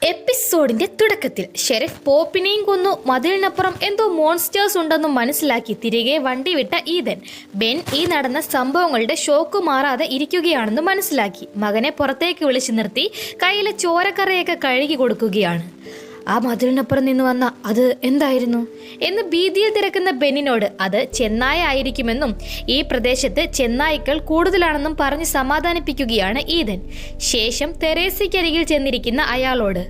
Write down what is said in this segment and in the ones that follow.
എപ്പിസോഡിന്റെ തുടക്കത്തിൽ ഷെരീഫ് പോപ്പിനെയും കൊന്നു മതിലിനപ്പുറം എന്തോ മോൺസ്റ്റേഴ്സ് ഉണ്ടെന്നും മനസ്സിലാക്കി തിരികെ വണ്ടി വിട്ട ഈതൻ ബെൻ ഈ നടന്ന സംഭവങ്ങളുടെ ഷോക്ക് മാറാതെ ഇരിക്കുകയാണെന്ന് മനസ്സിലാക്കി മകനെ പുറത്തേക്ക് വിളിച്ചു നിർത്തി കയ്യിലെ ചോരക്കറയൊക്കെ കഴുകി കൊടുക്കുകയാണ്. ആ മതിലിനപ്പുറം നിന്ന് വന്ന അത് എന്തായിരുന്നു എന്ന് ഭീതിയിൽ തിരക്കുന്ന ബെന്നിനോട് അത് ചെന്നായ ആയിരിക്കുമെന്നും ഈ പ്രദേശത്ത് ചെന്നായ്ക്കൾ കൂടുതലാണെന്നും പറഞ്ഞ് സമാധാനിപ്പിക്കുകയാണ് ഈതൻ. ശേഷം തെരേസയ്ക്കരികിൽ ചെന്നിരിക്കുന്ന അയാളോട്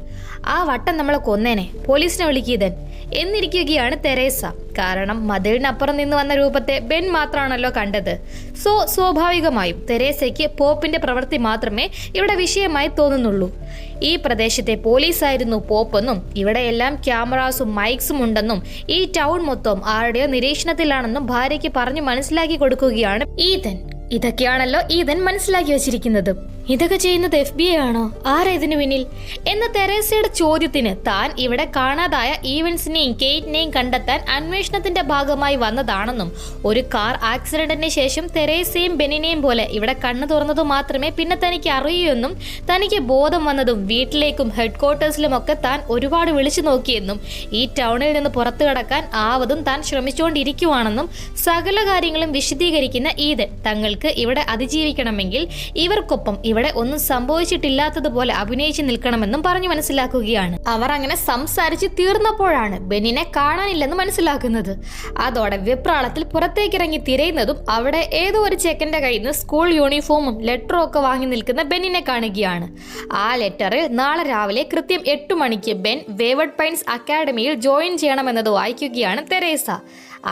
ആ വട്ടം നമ്മളെ കൊന്നേനെ, പോലീസിനെ വിളിക്കീതൻ എന്നിരിക്കുകയാണ് തെരേസ. കാരണം മതിലിനപ്പുറം നിന്ന് വന്ന രൂപത്തെ ബെൻ മാത്രമാണല്ലോ കണ്ടത്. സ്വാഭാവികമായും തെരേസയ്ക്ക് പോപ്പിന്റെ പ്രവൃത്തി മാത്രമേ ഇവിടെ വിഷയമായി തോന്നുന്നുള്ളൂ. ഈ പ്രദേശത്തെ പോലീസായിരുന്നു പോപ്പെന്നും ഇവിടെയെല്ലാം ക്യാമറാസും മൈക്സും ഉണ്ടെന്നും ഈ ടൗൺ മൊത്തം ആരുടെയോ നിരീക്ഷണത്തിലാണെന്നും ഭാര്യയ്ക്ക് പറഞ്ഞു മനസ്സിലാക്കി കൊടുക്കുകയാണ് ഈതൻ. ഇതൊക്കെയാണല്ലോ ഈതൻ മനസ്സിലാക്കി വെച്ചിരിക്കുന്നത്. ഇതൊക്കെ ചെയ്യുന്നത് FBI ആണോ? ആരാ ഇതിനു പിന്നിൽ എന്ന തെരേസയുടെ ചോദ്യത്തിന് താൻ ഇവിടെ കാണാതായ ഈവൻസിനെയും കെയ്റ്റിനെയും കണ്ടെത്താൻ അന്വേഷണത്തിന്റെ ഭാഗമായി വന്നതാണെന്നും ഒരു കാർ ആക്സിഡന്റിന് ശേഷം തെരേസയും ബെന്നിനെയും പോലെ ഇവിടെ കണ്ണു തുറന്നതു മാത്രമേ പിന്നെ തനിക്ക് അറിയൂ എന്നും തനിക്ക് ബോധം വന്നതും വീട്ടിലേക്കും ഹെഡ്ക്വാർട്ടേഴ്സിലുമൊക്കെ താൻ ഒരുപാട് വിളിച്ചു നോക്കിയെന്നും ഈ ടൗണിൽ നിന്ന് പുറത്തു കടക്കാൻ ആവതും താൻ ശ്രമിച്ചുകൊണ്ടിരിക്കുവാണെന്നും സകല കാര്യങ്ങളും വിശദീകരിക്കുന്ന ഈതൻ തങ്ങൾക്ക് ഇവിടെ അതിജീവിക്കണമെങ്കിൽ ഇവർക്കൊപ്പം ഇവിടെ ഒന്നും സംഭവിച്ചിട്ടില്ലാത്തതുപോലെ അഭിനയിച്ചു നിൽക്കണമെന്നും പറഞ്ഞു മനസ്സിലാക്കുകയാണ്. അവർ അങ്ങനെ സംസാരിച്ച് തീർന്നപ്പോഴാണ് ബെന്നിനെ കാണാനില്ലെന്ന് മനസ്സിലാക്കുന്നത്. അതോടെ വെപ്രാളത്തിൽ പുറത്തേക്കിറങ്ങി തിരയുന്നതും അവിടെ ഏതോ ഒരു ചെക്കൻ്റെ കയ്യിൽ നിന്ന് സ്കൂൾ യൂണിഫോമും ലെറ്ററും ഒക്കെ വാങ്ങി നിൽക്കുന്ന ബെന്നിനെ കാണുകയാണ്. ആ ലെറ്ററിൽ നാളെ രാവിലെ കൃത്യം 8 മണിക്ക് ബെൻ വേവർഡ് പൈൻസ് അക്കാഡമിയിൽ ജോയിൻ ചെയ്യണമെന്നത് വായിക്കുകയാണ് തെരേസ.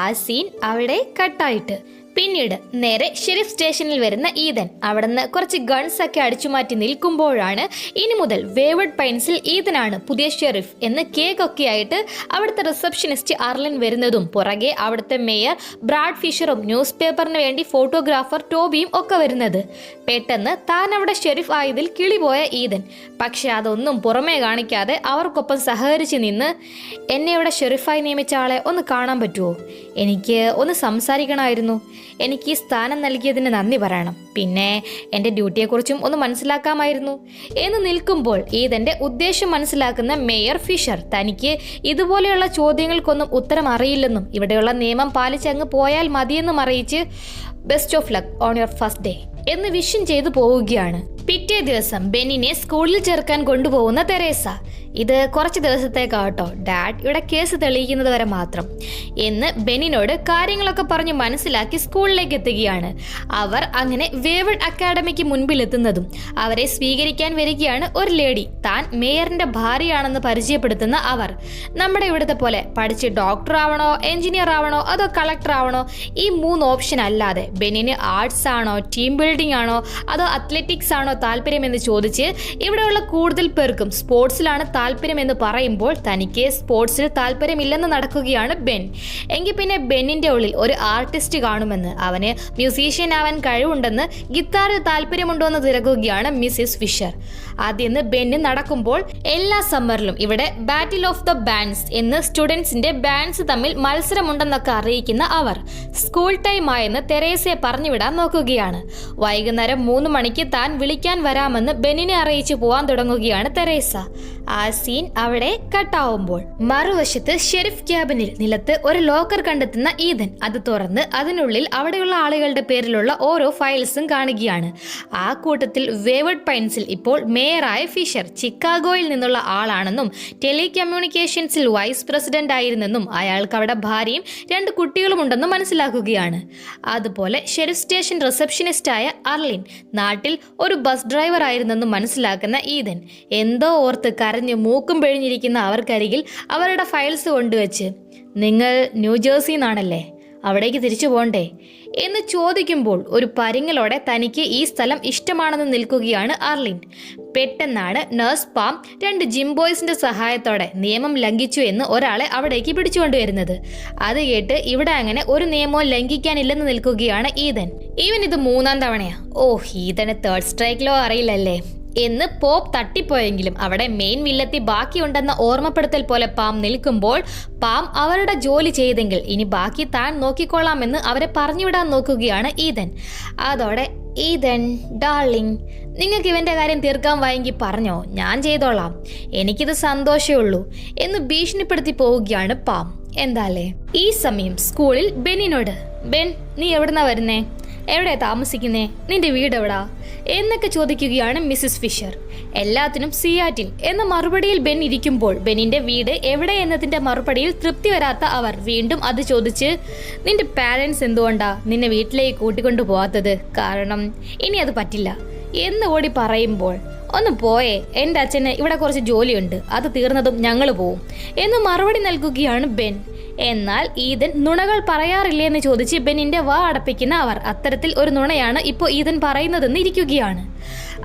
ആ സീൻ അവിടെ കട്ടായിട്ട് പിന്നീട് നേരെ ഷെരീഫ് സ്റ്റേഷനിൽ വരുന്ന ഈതൻ അവിടുന്ന് കുറച്ച് ഗൺസ് ഒക്കെ അടിച്ചുമാറ്റി നിൽക്കുമ്പോഴാണ് ഇനി മുതൽ വേവർഡ് പൈൻസിൽ ഈതനാണ് പുതിയ ഷെരീഫ് എന്ന് കേക്കൊക്കെ ആയിട്ട് അവിടുത്തെ റിസപ്ഷനിസ്റ്റ് അർലിൻ വരുന്നതും പുറകെ അവിടുത്തെ മേയർ ബ്രാഡ് ഫിഷറും ന്യൂസ് പേപ്പറിന് വേണ്ടി ഫോട്ടോഗ്രാഫർ ടോബിയും ഒക്കെ വരുന്നത്. പെട്ടെന്ന് താൻ അവിടെ ഷെരീഫ് ആയതിൽ കിളിപോയ ഈതൻ പക്ഷെ അതൊന്നും പുറമേ കാണിക്കാതെ അവർക്കൊപ്പം സഹകരിച്ച് നിന്ന് എന്നെ ഇവിടെ ഷെരീഫായി നിയമിച്ച ആളെ ഒന്ന് കാണാൻ പറ്റുമോ? എനിക്ക് ഒന്ന് സംസാരിക്കണമായിരുന്നു. എനിക്ക് ഈ സ്ഥാനം നൽകിയതിന് നന്ദി പറയണം. പിന്നെ എൻ്റെ ഡ്യൂട്ടിയെക്കുറിച്ചും ഒന്ന് മനസ്സിലാക്കാമായിരുന്നു എന്ന് നിൽക്കുമ്പോൾ ഈതൻ്റെ ഉദ്ദേശം മനസ്സിലാക്കുന്ന മേയർ ഫിഷർ തനിക്ക് ഇതുപോലെയുള്ള ചോദ്യങ്ങൾക്കൊന്നും ഉത്തരം അറിയില്ലെന്നും ഇവിടെയുള്ള നിയമം പാലിച്ചങ്ങ് പോയാൽ മതിയെന്നും അറിയിച്ച് best of luck on your first day എന്ന് വിഷ് ചെയ്തു പോവുകയാണ്. പിറ്റേ ദിവസം ബെന്നിനെ സ്കൂളിൽ ചേർക്കാൻ കൊണ്ടുപോകുന്ന തെരേസ ഇത് കുറച്ച് ദിവസത്തേക്കാട്ടോ ഡാഡ് ഇവിടെ കേസ് തെളിയിക്കുന്നത് വരെ മാത്രം എന്ന് ബെന്നിനോട് കാര്യങ്ങളൊക്കെ പറഞ്ഞ് മനസ്സിലാക്കി സ്കൂളിലേക്ക് എത്തുകയാണ്. അവർ അങ്ങനെ വേവർഡ് അക്കാഡമിക്ക് മുൻപിലെത്തുന്നതും അവരെ സ്വീകരിക്കാൻ വരികയാണ് ഒരു ലേഡി. താൻ മേയറിന്റെ ഭാര്യയാണെന്ന് പരിചയപ്പെടുത്തുന്ന അവർ നമ്മുടെ ഇവിടുത്തെ പോലെ പഠിച്ച് ഡോക്ടർ ആവണോ, എഞ്ചിനീയർ ആവണോ, അതോ കളക്ടർ ആവണോ, ഈ 3 ഓപ്ഷൻ അല്ലാതെ ബെന്നിന് ആർട്സ് ആണോ, ടീം ബിൽഡിംഗ് ആണോ, അതോ അത്ലറ്റിക്സ് ആണോ താല്പര്യമെന്ന് ചോദിച്ച് ഇവിടെയുള്ള കൂടുതൽ പേർക്കും സ്പോർട്സിലാണ് താല്പര്യമെന്ന് പറയുമ്പോൾ തനിക്ക് സ്പോർട്സിൽ താല്പര്യമില്ലെന്ന് നടക്കുകയാണ് ബെൻ. എങ്കിൽ പിന്നെ ബെന്നിന്റെ ഉള്ളിൽ ഒരു ആർട്ടിസ്റ്റ് കാണുമെന്ന്, അവന് മ്യൂസീഷ്യൻ ആവാൻ കഴിവുണ്ടെന്ന്, ഗിത്താറിൽ താല്പര്യമുണ്ടോ എന്ന് തിരക്കുകയാണ് മിസ്സിസ് ഫിഷർ. ആദ്യം ബെന്ന് നടക്കുമ്പോൾ എല്ലാ സമ്മറിലും ഇവിടെ ബാറ്റിൽ ഓഫ് ദ ബാൻഡ്സ് എന്ന് സ്റ്റുഡൻസിന്റെ ബാൻഡ്സ് തമ്മിൽ മത്സരമുണ്ടെന്നൊക്കെ അറിയിക്കുന്ന അവർ സ്കൂൾ ടൈം ആയെന്ന് തെരേസയെ പറഞ്ഞുവിടാൻ നോക്കുകയാണ്. വൈകുന്നേരം 3 മണിക്ക് താൻ വിളിക്കാൻ വരാമെന്ന് ബെന്നിനെ അറിയിച്ചു പോവാൻ തുടങ്ങുകയാണ് തെരേസ. ആ സീൻ അവിടെ കട്ടാവുമ്പോൾ മറുവശത്ത് ഷെരീഫ് ക്യാബിനിൽ നിലത്ത് ഒരു ലോക്കർ കണ്ടെത്തുന്ന ഈതൻ അത് തുറന്ന് അതിനുള്ളിൽ അവിടെയുള്ള ആളുകളുടെ പേരിലുള്ള ഓരോ ഫയൽസും കാണുകയാണ്. ആ കൂട്ടത്തിൽ വേവർഡ് പൈൻസിൽ ഇപ്പോൾ മേയറായ ഫിഷർ ചിക്കാഗോയിൽ നിന്നുള്ള ആളാണെന്നും ടെലികമ്മ്യൂണിക്കേഷൻസിൽ വൈസ് പ്രസിഡന്റ് ആയിരുന്നെന്നും അയാൾക്ക് അവിടെ ഭാര്യയും 2 കുട്ടികളും ഉണ്ടെന്നും മനസ്സിലാക്കുകയാണ്. അതുപോലെ ഷെരീഫ് സ്റ്റേഷൻ റിസപ്ഷനിസ്റ്റായ അർലിൻ നാട്ടിൽ ഒരു ബസ് ഡ്രൈവർ ആയിരുന്നെന്നും മനസ്സിലാക്കുന്ന ഈതൻ എന്തോ ഓർത്ത് കരഞ്ഞ് മൂക്കും പിഴിഞ്ഞിരിക്കുന്ന അവർക്കരികിൽ അവരുടെ ഫയൽസ് കൊണ്ടുവച്ച് നിങ്ങൾ ന്യൂജേഴ്സിയിൽ നിന്നാണല്ലേ, അവിടേക്ക് തിരിച്ചു പോണ്ടേ എന്ന് ചോദിക്കുമ്പോൾ ഒരു പരിങ്ങലോടെ തനിക്ക് ഈ സ്ഥലം ഇഷ്ടമാണെന്ന് നിൽക്കുകയാണ് അർലിൻ. പെട്ടെന്നാണ് നഴ്സ് പാം 2 ജിം ബോയ്സിന്റെ സഹായത്തോടെ നിയമം ലംഘിച്ചു എന്ന് ഒരാളെ അവിടേക്ക് പിടിച്ചുകൊണ്ടുവരുന്നത്. അത് കേട്ട് ഇവിടെ അങ്ങനെ ഒരു നിയമവും ലംഘിക്കാനില്ലെന്ന് നിൽക്കുകയാണ് ഈതൻ. ഈവൻ ഇത് 3ാം തവണയാ. ഈതന് 3rd സ്ട്രൈക്ക് ലോ അറിയില്ലല്ലേ എന്ന് പോപ്പ് തട്ടിപ്പോയെങ്കിലും അവിടെ മെയിൻ വില്ലത്തി ബാക്കിയുണ്ടെന്ന ഓർമ്മപ്പെടുത്തൽ പോലെ പാം നിൽക്കുമ്പോൾ പാം അവരുടെ ജോലി ചെയ്തെങ്കിൽ ഇനി ബാക്കി താൻ നോക്കിക്കൊള്ളാമെന്ന് അവരെ പറഞ്ഞുവിടാൻ നോക്കുകയാണ് ഈതൻ. അതോടെ ഈതൻ ഡാർലിംഗ് നിങ്ങൾക്ക് ഇവന്റെ കാര്യം തീർക്കാൻ വൈകി പറഞ്ഞോ, ഞാൻ ചെയ്തോളാം, എനിക്കിത് സന്തോഷമേ ഉള്ളൂ എന്ന് ഭീഷണിപ്പെടുത്തി പോവുകയാണ് പാം. എന്താല്ലേ ഈ സമയം സ്കൂളിൽ ബെന്നിനോട്, ബെൻ നീ എവിടുന്നാ വരുന്നേ, എവിടെയാ താമസിക്കുന്നേ, നിന്റെ വീട് എവിടാ എന്നൊക്കെ ചോദിക്കുകയാണ് മിസ്സിസ് ഫിഷർ. എല്ലാത്തിനും സിയാറ്റിൽ എന്ന മറുപടിയിൽ ബെൻ ഇരിക്കുമ്പോൾ ബെന്നിന്റെ വീട് എവിടെ എന്നതിന്റെ മറുപടിയിൽ തൃപ്തി വരാത്ത അവർ വീണ്ടും അത് ചോദിച്ച്, നിന്റെ പാരൻസ് എന്തുകൊണ്ടാ നിന്നെ വീട്ടിലേക്ക് കൂട്ടിക്കൊണ്ടു പോവാത്തത്, കാരണം ഇനി അത് പറ്റില്ല എന്ന് ഓടി പറയുമ്പോൾ, ഒന്ന് പോയേ, എൻ്റെ അച്ഛന് ഇവിടെ കുറച്ച് ജോലിയുണ്ട്, അത് തീർന്നതും ഞങ്ങൾ പോവും എന്ന് മറുപടി നൽകുകയാണ് ബെൻ. എന്നാൽ ഈദൻ നുണകൾ പറയാറില്ലേ എന്ന് ചോദിച്ച് ബെന്നിന്റെ വാ അടപ്പിക്കുന്ന അവർ അത്തരത്തിൽ ഒരു നുണയാണ് ഇപ്പോൾ ഈദൻ പറയുന്നതെന്ന് ഇരിക്കുകയാണ്.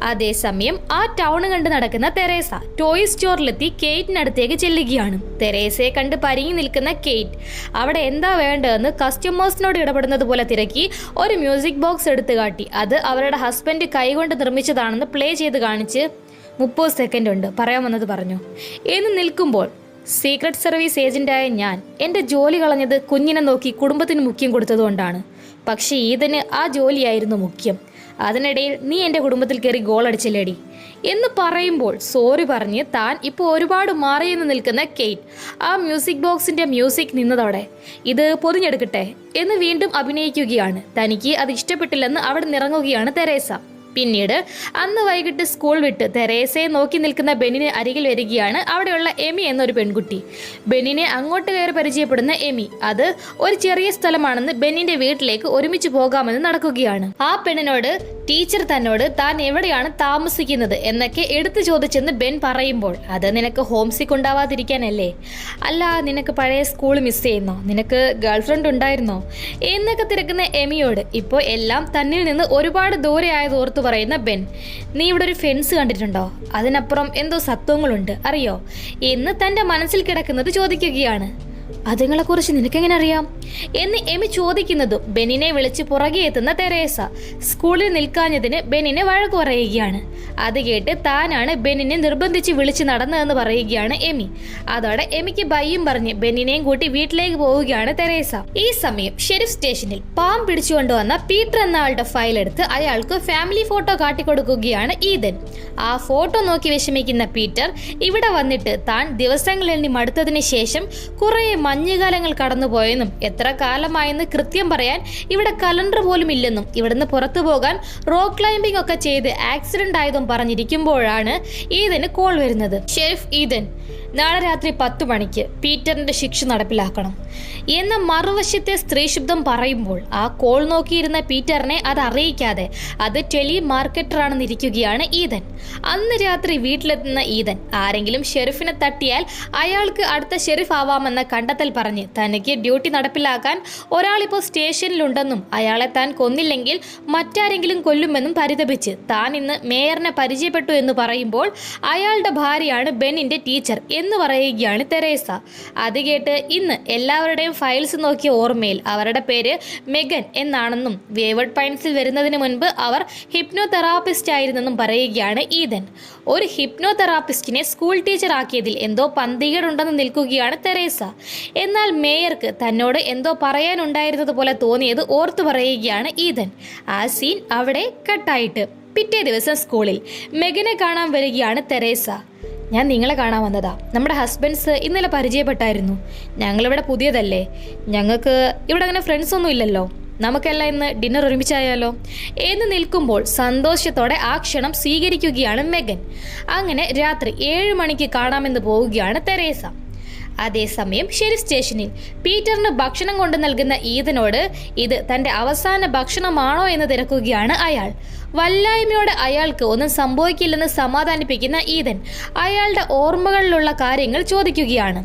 അതേസമയം ആ ടൗൺ കണ്ട് നടക്കുന്ന തെരേസ ടോയ് സ്റ്റോറിലെത്തി കെയ്റ്റിനടുത്തേക്ക് ചെല്ലുകയാണ്. തെരേസയെ കണ്ട് പരിങ്ങി നിൽക്കുന്ന കെയ്റ്റ് അവിടെ എന്താ വേണ്ടതെന്ന് കസ്റ്റമേഴ്സിനോട് ഇടപെടുന്നത് പോലെ തിരക്കി ഒരു മ്യൂസിക് ബോക്സ് എടുത്തു കാട്ടി അത് അവരുടെ ഹസ്ബൻഡ് കൈകൊണ്ട് നിർമ്മിച്ചതാണെന്ന് പ്ലേ ചെയ്ത് കാണിച്ച് 30 സെക്കൻഡ് ഉണ്ട് പറയാൻ വന്നത് പറഞ്ഞു എന്ന് നിൽക്കുമ്പോൾ, സീക്രട്ട് സർവീസ് ഏജന്റായ ഞാൻ എൻ്റെ ജോലി കളഞ്ഞത് കുഞ്ഞിനെ നോക്കി കുടുംബത്തിന് മുഖ്യം കൊടുത്തതുകൊണ്ടാണ്. പക്ഷേ ഈദന് ആ ജോലിയായിരുന്നു മുഖ്യം. അതിനിടയിൽ നീ എൻ്റെ കുടുംബത്തിൽ കയറി ഗോൾ അടിച്ചില്ലേടി എന്ന് പറയുമ്പോൾ സോറി പറഞ്ഞ് താൻ ഇപ്പോൾ ഒരുപാട് മാറിയെന്ന് നിൽക്കുന്ന കെയ്റ്റ് ആ മ്യൂസിക് ബോക്സിൻ്റെ മ്യൂസിക് നിന്നതോടെ ഇത് പൊതിഞ്ഞെടുക്കട്ടെ എന്ന് വീണ്ടും അഭിനയിക്കുകയാണ്. തനിക്ക് അത് ഇഷ്ടപ്പെട്ടില്ലെന്ന് അവിടെ നിറങ്ങുകയാണ് തെരേസ. പിന്നീട് അന്ന് വൈകിട്ട് സ്കൂൾ വിട്ട് തെരേസയെ നോക്കി നിൽക്കുന്ന ബെന്നിന് അരികിൽ വരികയാണ് അവിടെയുള്ള എമി എന്നൊരു പെൺകുട്ടി. ബെന്നിനെ അങ്ങോട്ട് കയറി പരിചയപ്പെടുന്ന എമി അത് ഒരു ചെറിയ സ്ഥലമാണെന്ന് ബെന്നിന്റെ വീട്ടിലേക്ക് ഒരുമിച്ച് പോകാമെന്ന് നടക്കുകയാണ്. ആ പെണ്ണിനോട് ടീച്ചർ തന്നോട് താൻ എവിടെയാണ് താമസിക്കുന്നത് എന്നൊക്കെ എടുത്തു ചോദിച്ചെന്ന് ബെൻ പറയുമ്പോൾ, അത് നിനക്ക് ഹോം സിക്ക് ഉണ്ടാവാതിരിക്കാനല്ലേ, അല്ല നിനക്ക് പഴയ സ്കൂൾ മിസ് ചെയ്യുന്നോ, നിനക്ക് ഗേൾഫ്രണ്ട് ഉണ്ടായിരുന്നോ എന്നൊക്കെ തിരക്കുന്ന എമിയോട് ഇപ്പോൾ എല്ലാം തന്നിൽ നിന്ന് ഒരുപാട് ദൂരെ ആയത് ഓർത്തു പറയുന്ന ബെൻ, നീ ഇവിടെ ഒരു ഫെൻസ് കണ്ടിട്ടുണ്ടോ, അതിനപ്പുറം എന്തോ സത്വങ്ങളുണ്ട് അറിയോ എന്ന് തൻ്റെ മനസ്സിൽ കിടക്കുന്നത് ചോദിക്കുകയാണ്. അതുങ്ങളെക്കുറിച്ച് നിനക്കെങ്ങനെ അറിയാം എന്ന് എമി ചോദിക്കുന്നതും ബെന്നിനെ വിളിച്ച് പുറകെ എത്തുന്ന തെരേസ സ്കൂളിൽ നിൽക്കാഞ്ഞതിന് ബെന്നിനെ വഴക്ക് പറയുകയാണ്. അത് കേട്ട് താനാണ് ബെന്നിനെ നിർബന്ധിച്ച് വിളിച്ച് നടന്നതെന്ന് പറയുകയാണ് എമി. അതോടെ എമിക്ക് ബയ്യും പറഞ്ഞ് ബെന്നിനെയും കൂട്ടി വീട്ടിലേക്ക് പോവുകയാണ് തെരേസ. ഈ സമയം ഷെരീഫ് സ്റ്റേഷനിൽ പാം പിടിച്ചുകൊണ്ടുവന്ന പീറ്റർ എന്ന ആളുടെ ഫയൽ എടുത്ത് അയാൾക്ക് ഫാമിലി ഫോട്ടോ കാട്ടിക്കൊടുക്കുകയാണ് ഈദൻ. ആ ഫോട്ടോ നോക്കി വിഷമിക്കുന്ന പീറ്റർ ഇവിടെ വന്നിട്ട് താൻ ദിവസങ്ങൾ എണ്ണി മടുത്തതിന് ശേഷം കുറെ മഞ്ഞുകാലങ്ങൾ കടന്നുപോയെന്നും എത്ര കാലമായെന്ന് കൃത്യം പറയാൻ ഇവിടെ കലണ്ടർ പോലും ഇല്ലെന്നും ഇവിടുന്ന് പുറത്തു പോകാൻ റോക്ക് ക്ലൈംബിംഗ് ഒക്കെ ചെയ്ത് ആക്സിഡന്റ് ആയതും പറഞ്ഞിരിക്കുമ്പോഴാണ് ഈദന് കോൾ വരുന്നത്. ഷെരീഫ് ഈദൻ, നാളെ രാത്രി 10 മണിക്ക് പീറ്ററിന്റെ ശിക്ഷ നടപ്പിലാക്കണം എന്ന മറുവശത്തെ സ്ത്രീ ശബ്ദം പറയുമ്പോൾ ആ കോൾ നോക്കിയിരുന്ന പീറ്ററിനെ അത് അറിയിക്കാതെ അത് ടെലി മാർക്കറ്ററാണെന്ന് ഇരിക്കുകയാണ് ഈദൻ. അന്ന് രാത്രി വീട്ടിലെത്തുന്ന ഈദൻ ആരെങ്കിലും ഷെരീഫിനെ തട്ടിയാൽ അയാൾക്ക് അടുത്ത ഷെരീഫ് ആവാമെന്ന കണ്ടെത്തൽ പറഞ്ഞ് തനിക്ക് ഡ്യൂട്ടി നടപ്പിലാക്കാൻ ഒരാളിപ്പോൾ സ്റ്റേഷനിലുണ്ടെന്നും അയാളെ താൻ കൊന്നില്ലെങ്കിൽ മറ്റാരെങ്കിലും കൊല്ലുമെന്നും പരിതപിച്ച് താൻ ഇന്ന് മേയറിനെ പരിചയപ്പെട്ടു എന്ന് പറയുമ്പോൾ അയാളുടെ ഭാര്യയാണ് ബെന്നിന്റെ ടീച്ചർ എന്ന് പറയുകയാണ് തെരേസ. അത് കേട്ട് ഇന്ന് എല്ലാവരുടെയും ഫയൽസ് നോക്കിയ ഓർമ്മയിൽ അവരുടെ പേര് മെഗൻ എന്നാണെന്നും വേവർഡ് പൈൻസിൽ വരുന്നതിന് മുൻപ് അവർ ഹിപ്നോ തെറാപ്പിസ്റ്റ് ആയിരുന്നെന്നും പറയുകയാണ് ഈദൻ. ഒരു ഹിപ്നോ തെറാപ്പിസ്റ്റിനെ സ്കൂൾ ടീച്ചർ ആക്കിയതിൽ എന്തോ പന്തികേടുണ്ടെന്ന് നിൽക്കുകയാണ് തെരേസ. എന്നാൽ മേയർക്ക് തന്നോട് എന്തോ പറയാനുണ്ടായിരുന്നത് പോലെ തോന്നിയത് ഓർത്തു പറയുകയാണ് ഈദൻ. ആ സീൻ അവിടെ കട്ടായിട്ട് പിറ്റേ ദിവസം സ്കൂളിൽ മെഗനെ കാണാൻ വരികയാണ് തെരേസ. ഞാൻ നിങ്ങളെ കാണാൻ വന്നതാ, നമ്മുടെ ഹസ്ബൻഡ്സ് ഇന്നലെ പരിചയപ്പെട്ടായിരുന്നു, ഞങ്ങളിവിടെ പുതിയതല്ലേ, ഞങ്ങൾക്ക് ഇവിടെ അങ്ങനെ ഫ്രണ്ട്സ് ഒന്നും ഇല്ലല്ലോ, നമുക്കെല്ലാം ഇന്ന് ഡിന്നർ ഒരുമിച്ചായാലോ എന്ന് നിൽക്കുമ്പോൾ സന്തോഷത്തോടെ ആ ക്ഷണം സ്വീകരിക്കുകയാണ് മെഗൻ. അങ്ങനെ രാത്രി 7 മണിക്ക് കാണാമെന്ന് പോവുകയാണ് തെരേസ. അതേസമയം ഷെരീഫ് സ്റ്റേഷനിൽ പീറ്ററിന് ഭക്ഷണം കൊണ്ടു നൽകുന്ന ഈദനോട് ഇത് തൻ്റെ അവസാന ഭക്ഷണമാണോ എന്ന് തിരക്കുകയാണ് അയാൾ. വല്ലായ്മയോടെ അയാൾക്ക് ഒന്നും സംഭവിക്കില്ലെന്ന് സമാധാനിപ്പിക്കുന്ന ഈദൻ അയാളുടെ ഓർമ്മകളിലുള്ള കാര്യങ്ങൾ ചോദിക്കുകയാണ്.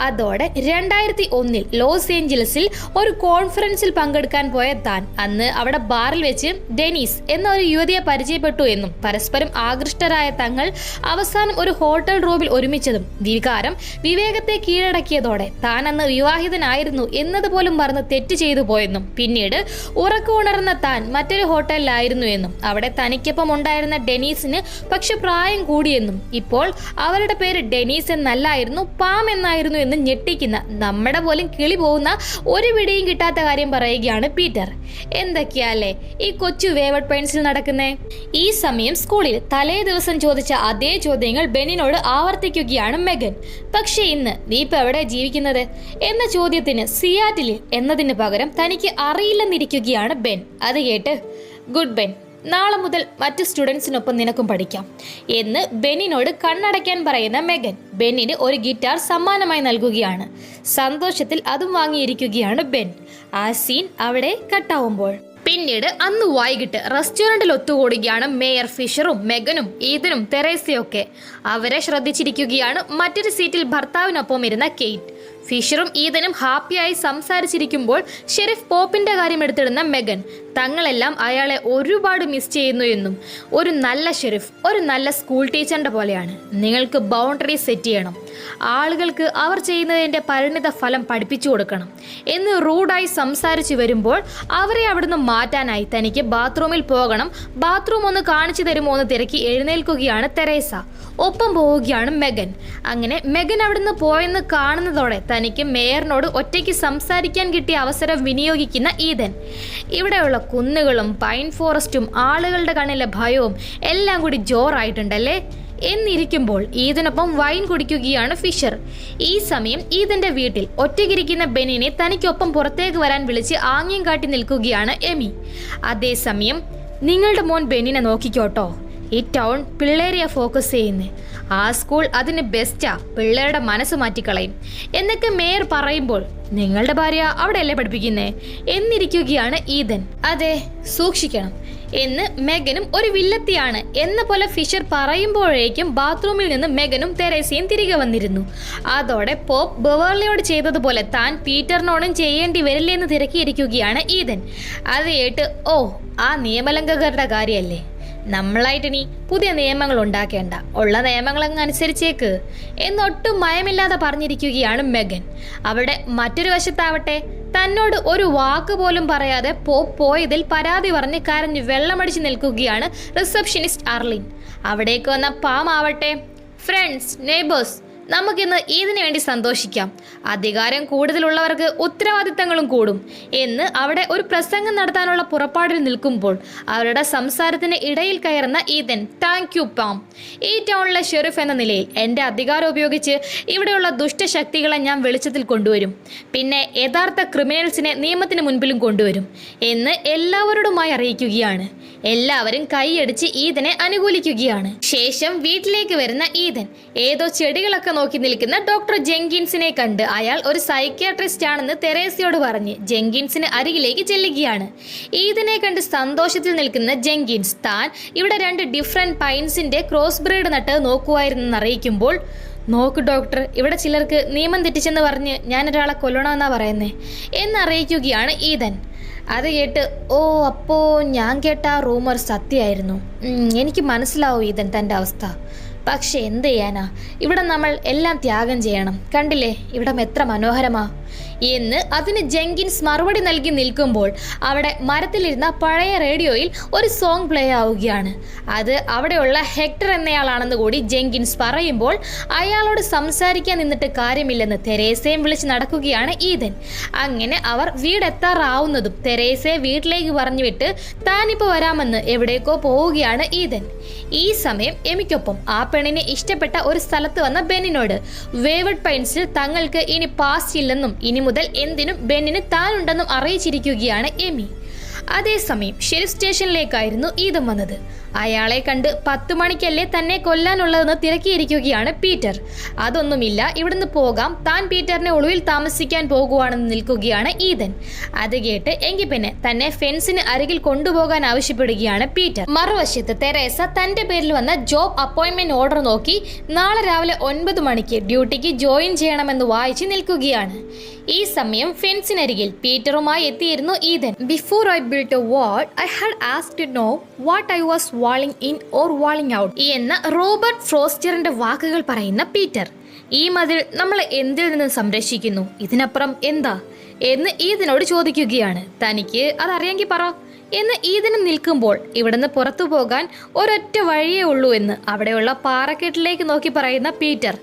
അതോടെ 2001 ലോസ് ഏഞ്ചലസിൽ ഒരു കോൺഫറൻസിൽ പങ്കെടുക്കാൻ പോയ താൻ അന്ന് അവിടെ ബാറിൽ വെച്ച് ഡെനീസ് എന്ന ഒരു യുവതിയെ പരിചയപ്പെട്ടു എന്നും പരസ്പരം ആകൃഷ്ടരായ തങ്ങൾ അവസാനം ഒരു ഹോട്ടൽ റൂമിൽ ഒരുമിച്ചതും വികാരം വിവേകത്തെ കീഴടക്കിയതോടെ താൻ അന്ന് വിവാഹിതനായിരുന്നു എന്നതുപോലും മറന്ന് തെറ്റ് ചെയ്തു പോയെന്നും പിന്നീട് ഉറക്കമുണർന്ന താൻ മറ്റൊരു ഹോട്ടലിലായിരുന്നു എന്നും അവിടെ തനിക്കൊപ്പം ഉണ്ടായിരുന്ന ഡെനീസിന് പക്ഷെ പ്രായം കൂടിയെന്നും ഇപ്പോൾ അവരുടെ പേര് ഡെനീസ് എന്നല്ലായിരുന്നു പാം എന്നായിരുന്നു എന്ന് ഞെട്ടിക്കുന്ന, നമ്മുടെ പോലും കിളി പോകുന്ന ഒരു പിടിയും കിട്ടാത്ത കാര്യം പറയുകയാണ് പീറ്റർ. എന്തൊക്കെയല്ലേ ഈ കൊച്ചു വേവഡ് പൈൻസിൽ നടക്കുന്നേ? ഈ സമയം സ്കൂളിൽ തലേ ദിവസം ചോദിച്ച അതേ ചോദ്യങ്ങൾ ബെന്നിനോട് ആവർത്തിക്കുകയാണ് മെഗൻ. പക്ഷെ ഇന്ന് നീ ഇപ്പൊ എവിടെ ജീവിക്കുന്നത് എന്ന ചോദ്യത്തിന് സിയാറ്റിലിൽ എന്നതിന് പകരം തനിക്ക് അറിയില്ലെന്നിരിക്കുകയാണ് ബെൻ. അത് കേട്ട് ഗുഡ് ബെൻ, നാളെ മുതൽ മറ്റു സ്റ്റുഡൻസിനൊപ്പം നിനക്കും പഠിക്കാം എന്ന് ബെന്നിനോട് കണ്ണടയ്ക്കാൻ പറയുന്ന മെഗൻ ബെന്നിന് ഒരു ഗിറ്റാർ സമ്മാനമായി നൽകുകയാണ്. സന്തോഷത്തിൽ അതും വാങ്ങിയിരിക്കുകയാണ് ബെൻ. ആ സീൻ അവിടെ കട്ടാവുമ്പോൾ പിന്നീട് അന്ന് വൈകിട്ട് റെസ്റ്റോറന്റിൽ ഒത്തുകൂടുകയാണ് മേയർ ഫിഷറും മെഗനും ഈതനും തെരേസയൊക്കെ. അവരെ ശ്രദ്ധിച്ചിരിക്കുകയാണ് മറ്റൊരു സീറ്റിൽ ഭർത്താവിനൊപ്പം ഇരുന്ന കെയ്റ്റ്. ഫിഷറും ഈതനും ഹാപ്പിയായി സംസാരിച്ചിരിക്കുമ്പോൾ ഷെരീഫ് പോപ്പിന്റെ കാര്യം എടുത്തിടുന്ന മെഗൻ തങ്ങളെല്ലാം അയാളെ ഒരുപാട് മിസ് ചെയ്യുന്നു എന്നും ഒരു നല്ല ഷെരീഫ് ഒരു നല്ല സ്കൂൾ ടീച്ചറിന്റെ പോലെയാണ്. നിങ്ങൾക്ക് ബൗണ്ടറി സെറ്റ് ചെയ്യണം, ആളുകൾക്ക് അവർ ചെയ്യുന്നതിൻ്റെ പരിണിത ഫലം പഠിപ്പിച്ചു കൊടുക്കണം എന്ന് റൂഡായി സംസാരിച്ചു വരുമ്പോൾ അവരെ അവിടുന്ന് മാറ്റാനായി തനിക്ക് ബാത്റൂമിൽ പോകണം, ബാത്റൂം ഒന്ന് കാണിച്ചു തരുമോ എന്ന് തിരക്കി എഴുന്നേൽക്കുകയാണ് തെരേസ. ഒപ്പം പോവുകയാണ് മെഗൻ. അങ്ങനെ മെഗൻ അവിടുന്ന് പോയെന്ന് കാണുന്നതോടെ തനിക്ക് മേയറിനോട് ഒറ്റയ്ക്ക് സംസാരിക്കാൻ കിട്ടിയ അവസരം വിനിയോഗിക്കുന്ന ഈതൻ. ഇവിടെയുള്ള കുന്നുകളും പൈൻ ഫോറസ്റ്റും ആളുകളുടെ കണ്ണിലെ ഭയവും എല്ലാം കൂടി ജോറായിട്ടുണ്ടല്ലേ എന്നിരിക്കുമ്പോൾ ഈതനൊപ്പം വൈൻ കുടിക്കുകയാണ് ഫിഷർ. ഈ സമയം ഈതന്റെ വീട്ടിൽ ഒറ്റയ്ക്കിരിക്കുന്ന ബെന്നിനെ തനിക്കൊപ്പം പുറത്തേക്ക് വരാൻ വിളിച്ച് ആംഗ്യം കാട്ടി നിൽക്കുകയാണ് എമി. അതേസമയം നിങ്ങളുടെ മോൻ ബെന്നിനെ നോക്കിക്കോട്ടോ, ഈ ടൗൺ പിള്ളേരെയാ ഫോക്കസ് ചെയ്യുന്നേ, ആ സ്കൂൾ അതിന് ബെസ്റ്റാ, പിള്ളേരുടെ മനസ്സ് മാറ്റിക്കളയും എന്നൊക്കെ മേയർ പറയുമ്പോൾ നിങ്ങളുടെ ഭാര്യ അവിടെയല്ലേ പഠിപ്പിക്കുന്നേ എന്നിരിക്കുകയാണ് ഈതൻ. അതെ, സൂക്ഷിക്കണം എന്ന് മെഗനും ഒരു വില്ലത്തിയാണ് എന്ന പോലെ ഫിഷർ പറയുമ്പോഴേക്കും ബാത്റൂമിൽ നിന്ന് മെഗനും തെരേസയും തിരികെ വന്നിരുന്നു. അതോടെ പോപ്പ് ബെവേർലിയോട് ചെയ്തതുപോലെ താൻ പീറ്ററിനോടും ചെയ്യേണ്ടി വരില്ലേ എന്ന് തിരക്കിയിരിക്കുകയാണ് ഈതൻ. അത് കേട്ട് ഓ ആ നിയമലംഘകരുടെ കാര്യമല്ലേ, നമ്മളായിട്ടിനി പുതിയ നിയമങ്ങൾ ഉണ്ടാക്കേണ്ട, ഉള്ള നിയമങ്ങളങ്ങ് അനുസരിച്ചേക്ക് എന്നൊട്ടും മയമില്ലാതെ പറഞ്ഞിരിക്കുകയാണ് മെഗൻ. അവിടെ മറ്റൊരു വശത്താവട്ടെ തന്നോട് ഒരു വാക്ക് പോലും പറയാതെ പോയതിൽ പരാതി പറഞ്ഞ് കരഞ്ഞ് വെള്ളമടിച്ച് നിൽക്കുകയാണ് റിസപ്ഷനിസ്റ്റ് അർലിൻ. അവിടേക്ക് വന്ന പാം ആവട്ടെ ഫ്രണ്ട്സ്, നെയ്ബേഴ്സ്, നമുക്കിന്ന് ഇതിനു വേണ്ടി സന്തോഷിക്കാം, അധികാരം കൂടുതലുള്ളവർക്ക് ഉത്തരവാദിത്തങ്ങളും കൂടും എന്ന് അവിടെ ഒരു പ്രസംഗം നടത്താനുള്ള പുറപ്പാടിൽ നിൽക്കുമ്പോൾ അവരുടെ സംസാരത്തിന് ഇടയിൽ കയറുന്ന ഈതൻ, താങ്ക് യു പാം, ഈ ടൗണിലെ ഷെരീഫ് എന്ന നിലയിൽ എൻ്റെ അധികാരം ഉപയോഗിച്ച് ഇവിടെയുള്ള ദുഷ്ടശക്തികളെ ഞാൻ വെളിച്ചത്തിൽ കൊണ്ടുവരും, പിന്നെ യഥാർത്ഥ ക്രിമിനൽസിനെ നിയമത്തിന് മുൻപിലും കൊണ്ടുവരും എന്ന് എല്ലാവരോടുമായി അറിയിക്കുകയാണ്. എല്ലാവരും കൈയടിച്ച് ഈതനെ അനുകൂലിക്കുകയാണ്. ശേഷം വീട്ടിലേക്ക് വരുന്ന ഈതൻ ഏതോ ചെടികളൊക്കെ നോക്കി നിൽക്കുന്ന ഡോക്ടർ ജെങ്കിൻസിനെ കണ്ട് അയാൾ ഒരു സൈക്യാട്രിസ്റ്റ് ആണെന്ന് തെരേസയോട് പറഞ്ഞ് ജെങ്കിൻസിന് അരികിലേക്ക് ചെല്ലുകയാണ്. ഈതനെ കണ്ട് സന്തോഷത്തിൽ നിൽക്കുന്ന ജെങ്കിൻസ് താൻ ഇവിടെ 2 ഡിഫറെന്റ് പൈൻസിന്റെ ക്രോസ് ബ്രീഡ് നട്ട് നോക്കുമായിരുന്നെന്ന് അറിയിക്കുമ്പോൾ, നോക്ക് ഡോക്ടർ, ഇവിടെ ചിലർക്ക് നിയമം തെറ്റിച്ചെന്ന് പറഞ്ഞ് ഞാനൊരാളെ കൊല്ലണമെന്നാ പറയുന്നേ എന്നറിയിക്കുകയാണ് ഈതൻ. അത് കേട്ട് ഓ അപ്പോൾ ഞാൻ കേട്ട ആ റൂമർ സത്യമായിരുന്നു, എനിക്ക് മനസ്സിലാവും ഈതൻ തൻ്റെ അവസ്ഥ, പക്ഷെ എന്ത് ചെയ്യാനാ, ഇവിടെ നമ്മൾ എല്ലാം ത്യാഗം ചെയ്യണം, കണ്ടില്ലേ ഇവിടം എത്ര മനോഹരമാ എന്ന് അതിന് ജെങ്കിൻസ് മറുപടി നൽകി നിൽക്കുമ്പോൾ അവിടെ മരത്തിലിരുന്ന പഴയ റേഡിയോയിൽ ഒരു സോങ് പ്ലേ ആവുകയാണ്. അത് അവിടെയുള്ള ഹെക്ടർ എന്നയാളാണെന്ന് കൂടി ജെങ്കിൻസ് പറയുമ്പോൾ അയാളോട് സംസാരിക്കാൻ നിന്നിട്ട് കാര്യമില്ലെന്ന് തെരേസയും വിളിച്ച് നടക്കുകയാണ് ഈതൻ. അങ്ങനെ അവർ വീടെത്താറാവുന്നതും തെരേസയെ വീട്ടിലേക്ക് പറഞ്ഞുവിട്ട് താനിപ്പോൾ വരാമെന്ന് എവിടേക്കോ പോവുകയാണ് ഈതൻ. ഈ സമയം എമിക്കൊപ്പം ആ പെണ്ണിനെ ഇഷ്ടപ്പെട്ട ഒരു സ്ഥലത്ത് വന്ന ബെന്നിനോട് വേവഡ് പൈൻസിൽ തങ്ങൾക്ക് ഇനി പാസ്റ്റ് ഇല്ലെന്നും ഇനി മുതൽ എന്തിനും ബെന്നിന് താനുണ്ടെന്നും അറിയിച്ചിരിക്കുകയാണ് എമി. അതേസമയം ഷെരീഫ് സ്റ്റേഷനിലേക്കായിരുന്നു ഈതൻ വന്നത്. അയാളെ കണ്ട് 10 മണിക്കല്ലേ തന്നെ കൊല്ലാനുള്ളതെന്ന് തിരക്കിയിരിക്കുകയാണ് പീറ്റർ. അതൊന്നുമില്ല, ഇവിടുന്ന് പോകാം, താൻ പീറ്ററിനെ ഒളിവിൽ താമസിക്കാൻ പോകുവാണെന്ന് നിൽക്കുകയാണ് ഈതൻ. അത് കേട്ട് എങ്കിൽ പിന്നെ തന്നെ ഫെൻസിന് അരികിൽ കൊണ്ടുപോകാൻ ആവശ്യപ്പെടുകയാണ് പീറ്റർ. മറുവശത്ത് തെരേസ തന്റെ പേരിൽ വന്ന ജോബ് അപ്പോയിന്റ്മെന്റ് ഓർഡർ നോക്കി നാളെ രാവിലെ 9 മണിക്ക് ഡ്യൂട്ടിക്ക് ജോയിൻ ചെയ്യണമെന്ന് വായിച്ച് നിൽക്കുകയാണ്. ഈ സമയം ഫെൻസിനരികിൽ പീറ്ററുമായി എത്തിയിരുന്നു Ethan. Before I built a wall I had asked to know what I was walling in or walling out എന്ന റോബർട്ട് ഫ്രോസ്റ്ററിന്റെ വാക്കുകൾ പറയുന്ന പീറ്റർ. ഈ മതിൽ നമ്മളെ എന്തിൽ നിന്ന് സംരക്ഷിക്കുന്നു, ഇതിനപ്പുറം എന്താ എന്ന് ഈദനോട് ചോദിക്കുകയാണ്. തനിക്ക് അതറിയാമെങ്കിൽ പറ എന്ന് ഈദനും നിൽക്കുമ്പോൾ ഇവിടുന്ന് പുറത്തു പോകാൻ ഒരൊറ്റ വഴിയേ ഉള്ളൂ എന്ന് അവിടെയുള്ള പാറക്കെട്ടിലേക്ക് നോക്കി പറയുന്ന പീറ്റർ.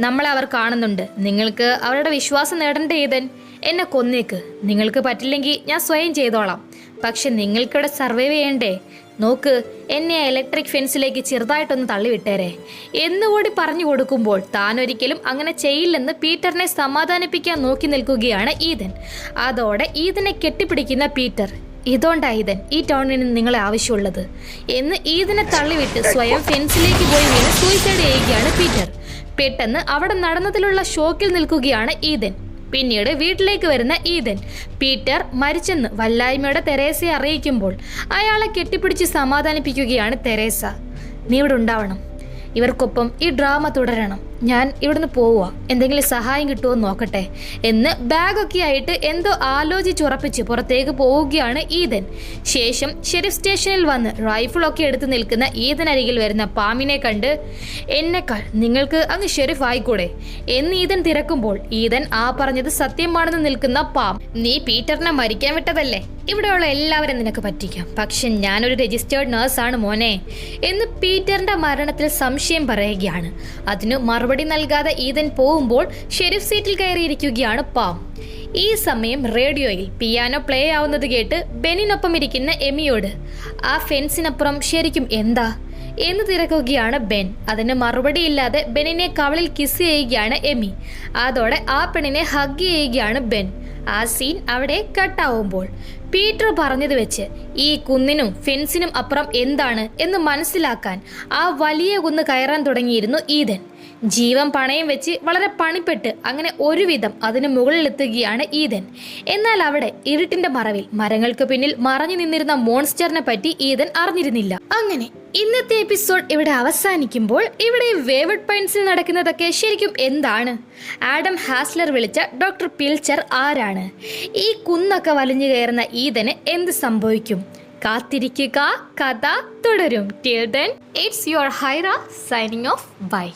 നമ്മളെ അവർ കാണുന്നുണ്ട്, നിങ്ങൾക്ക് അവരുടെ വിശ്വാസം നേടേണ്ട ഈദൻ. എന്നെ കൊന്നേക്ക്, നിങ്ങൾക്ക് പറ്റില്ലെങ്കിൽ ഞാൻ സ്വയം ചെയ്തോളാം, പക്ഷെ നിങ്ങൾക്കിവിടെ സർവൈവ് ചെയ്യണ്ടേ. നോക്ക്, എന്നെ ആ ഇലക്ട്രിക് ഫെൻസിലേക്ക് ചെറുതായിട്ടൊന്ന് തള്ളിവിട്ടേരെ എന്നുകൂടി പറഞ്ഞു കൊടുക്കുമ്പോൾ താൻ ഒരിക്കലും അങ്ങനെ ചെയ്യില്ലെന്ന് പീറ്ററിനെ സമാധാനിപ്പിക്കാൻ നോക്കി നിൽക്കുകയാണ് ഈദൻ. അതോടെ ഈദനെ കെട്ടിപ്പിടിക്കുന്ന പീറ്റർ. ഇതുകൊണ്ടാ ഈദൻ ഈ ടൗണിന് നിങ്ങളെ ആവശ്യമുള്ളത് എന്ന് ഈദനെ തള്ളിവിട്ട് സ്വയം ഫെൻസിലേക്ക് പോയി വീണ് സൂയിസൈഡ് ചെയ്യുകയാണ് പീറ്റർ. പെട്ടെന്ന് അവിടെ നടന്നതിലുള്ള ഷോക്കിൽ നിൽക്കുകയാണ് ഈദൻ. പിന്നീട് വീട്ടിലേക്ക് വരുന്ന ഈദൻ പീറ്റർ മരിച്ചെന്ന് വല്ലായ്മയുടെ തെരേസയെ അറിയിക്കുമ്പോൾ അയാളെ കെട്ടിപ്പിടിച്ച് സമാധാനിപ്പിക്കുകയാണ് തെരേസ. നീ ഇവിടെ ഉണ്ടാവണം, ഇവർക്കൊപ്പം ഈ ഡ്രാമ തുടരണം, ഞാൻ ഇവിടുന്ന് പോവുക, എന്തെങ്കിലും സഹായം കിട്ടുമോ നോക്കട്ടെ എന്ന് ബാഗൊക്കെ ആയിട്ട് എന്തോ ആലോചിച്ചുറപ്പിച്ച് പുറത്തേക്ക് പോവുകയാണ് ഈദൻ. ശേഷം ഷെരീഫ് സ്റ്റേഷനിൽ വന്ന് റൈഫിളൊക്കെ എടുത്ത് നിൽക്കുന്ന ഈദനരികിൽ വരുന്ന പാമിനെ കണ്ട് എന്നെക്കാൾ നിങ്ങൾക്ക് അങ്ങ് ഷെരീഫ് ആയിക്കൂടെ എന്ന് ഈദൻ തിരക്കുമ്പോൾ ഈദൻ ആ പറഞ്ഞത് സത്യമാണെന്ന് നിൽക്കുന്ന പാം. നീ പീറ്ററിനെ മരിക്കാൻ വിട്ടതല്ലേ, ഇവിടെയുള്ള എല്ലാവരും നിനക്ക് പറ്റിക്കാം, പക്ഷെ ഞാനൊരു രജിസ്റ്റേർഡ് നേഴ്സാണ് മോനെ എന്ന് പീറ്ററിന്റെ മരണത്തിൽ സംശയം പറയുകയാണ്. അതിന് മറുപടി നൽകാതെ ഈദൻ പോകുമ്പോൾ ഷെരീഫ് സീറ്റിൽ കയറിയിരിക്കുകയാണ് പാം. ഈ സമയം റേഡിയോയിൽ പിയാനോ പ്ലേ ആവുന്നത് കേട്ട് ബെന്നിനൊപ്പം ഇരിക്കുന്ന എമിയോട് ആ ഫെൻസിനപ്പുറം ശരിക്കും എന്താ എന്ന് തിരക്കുകയാണ് ബെൻ. അതിന് മറുപടിയില്ലാതെ ബെന്നിനെ കവളിൽ കിസ് ചെയ്യുകയാണ് എമി. അതോടെ ആ പെണ്ണിനെ ഹഗ് ചെയ്യുകയാണ് ബെൻ. ആ സീൻ അവിടെ കട്ടാവുമ്പോൾ പീറ്റർ പറഞ്ഞത് വെച്ച് ഈ കുന്നിനും ഫെൻസിനും അപ്പുറം എന്താണ് എന്ന് മനസ്സിലാക്കാൻ ആ വലിയ കുന്ന് കയറാൻ തുടങ്ങിയിരുന്നു ഈദൻ. ജീവൻ പണയം വെച്ച് വളരെ പണിപ്പെട്ട് അങ്ങനെ ഒരുവിധം അതിന് മുകളിലെത്തുകയാണ് ഈദൻ. എന്നാൽ അവിടെ ഇരുട്ടിന്റെ മറവിൽ മരങ്ങൾക്ക് പിന്നിൽ മറഞ്ഞു നിന്നിരുന്ന മോൺസ്റ്ററിനെ പറ്റി ഈദൻ അറിഞ്ഞിരുന്നില്ല. അങ്ങനെ ഇന്നത്തെ എപ്പിസോഡ് ഇവിടെ അവസാനിക്കുമ്പോൾ ഇവിടെ വേവഡ് പൈൻസിൽ നടക്കുന്നതൊക്കെ ശരിക്കും എന്താണ്? ആഡം ഹാസ്ലർ വിളിച്ച ഡോക്ടർ പിൽച്ചർ ആരാണ്? ഈ കുന്നൊക്കെ വലിഞ്ഞു കയറുന്ന ഈദന് എന്ത് സംഭവിക്കും? കാത്തിരിക്കുക, കഥ തുടരും. ടിൽ ദെൻ ഇറ്റ്സ് യുവർ ഹൈറ സൈനിങ് ഓഫ്. ബൈ.